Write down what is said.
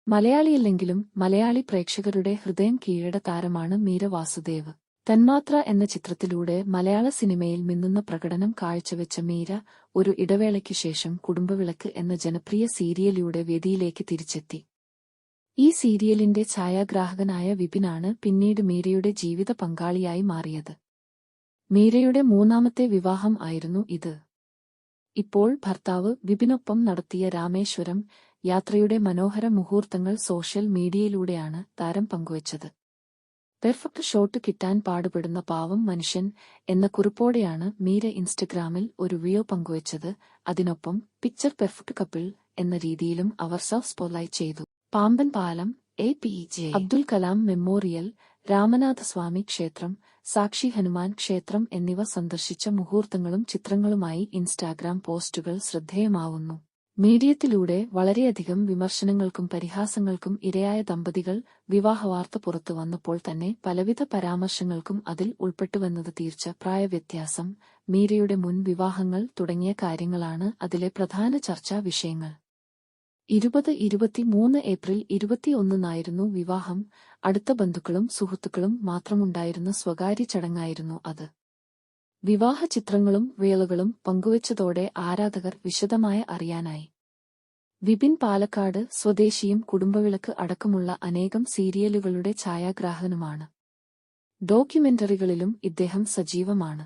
മലയാളിയല്ലെങ്കിലും മലയാളി പ്രേക്ഷകരുടെ ഹൃദയം കീഴട താരമാണ് മീര വാസുദേവ്. തന്മാത്ര എന്ന ചിത്രത്തിലൂടെ മലയാള സിനിമയിൽ മിന്നുന്ന പ്രകടനം കാഴ്ചവെച്ച മീര ഒരു ഇടവേളയ്ക്കു ശേഷം കുടുംബവിളക്ക് എന്ന ജനപ്രിയ സീരിയലിലൂടെ വേദിയിലേക്ക് തിരിച്ചെത്തി. ഈ സീരിയലിന്റെ ഛായാഗ്രാഹകനായ വിപിനാണ് പിന്നീട് മീരയുടെ ജീവിത പങ്കാളിയായി മാറിയത്. മീരയുടെ മൂന്നാമത്തെ വിവാഹം ആയിരുന്നു ഇത്. ഇപ്പോൾ ഭർത്താവ് വിപിനൊപ്പം നടത്തിയ രാമേശ്വരം യാത്രയുടെ മനോഹര മുഹൂർത്തങ്ങൾ സോഷ്യൽ മീഡിയയിലൂടെയാണ് താരം പങ്കുവച്ചത്. പെർഫെക്റ്റ് ഷോട്ട് കിട്ടാൻ പാടുപെടുന്ന പാവം മനുഷ്യൻ എന്ന കുറിപ്പോടെയാണ് മീര ഇൻസ്റ്റഗ്രാമിൽ ഒരു വീഡിയോ പങ്കുവച്ചത്. അതിനൊപ്പം പിക്ചർ പെർഫെക്റ്റ് കപ്പിൾ എന്ന രീതിയിലും അവർ സെൽഫ് സ്പോട്ട്ലൈറ്റ് ചെയ്തു. പാമ്പൻ പാലം, APJ അബ്ദുൽ കലാം മെമ്മോറിയൽ, രാമനാഥസ്വാമി ക്ഷേത്രം, സാക്ഷി ഹനുമാൻ ക്ഷേത്രം എന്നിവ സന്ദർശിച്ച മുഹൂർത്തങ്ങളും ചിത്രങ്ങളുമായി ഇൻസ്റ്റാഗ്രാം പോസ്റ്റുകൾ ശ്രദ്ധേയമാവുന്നു. മീഡിയത്തിലൂടെ വളരെയധികം വിമർശനങ്ങൾക്കും പരിഹാസങ്ങൾക്കും ഇരയായ ദമ്പതികൾ വിവാഹവാർത്ത പുറത്തു വന്നപ്പോൾ തന്നെ പലവിധ പരാമർശങ്ങൾക്കും അതിൽ ഉൾപ്പെട്ടുവെന്നത് തീർച്ച. പ്രായവ്യത്യാസം, മീരയുടെ മുൻ വിവാഹങ്ങൾ തുടങ്ങിയ കാര്യങ്ങളാണ് അതിലെ പ്രധാന ചർച്ചാ വിഷയങ്ങൾ. 2023 ഏപ്രിൽ 21-നായിരുന്നു വിവാഹം. അടുത്ത ബന്ധുക്കളും സുഹൃത്തുക്കളും മാത്രമുണ്ടായിരുന്ന സ്വകാര്യ ചടങ്ങായിരുന്നു അത്. വിവാഹ ചിത്രങ്ങളും വേളകളും പങ്കുവച്ചതോടെ ആരാധകർ വിശദമായ അറിയാനായി. വിപിൻ പാലക്കാട് സ്വദേശിയും കുടുംബവിളക്ക് അടക്കമുള്ള അനേകം സീരിയലുകളുടെ ഛായാഗ്രാഹകനുമാണ്. ഡോക്യുമെന്ററികളിലും ഇദ്ദേഹം സജീവമാണ്.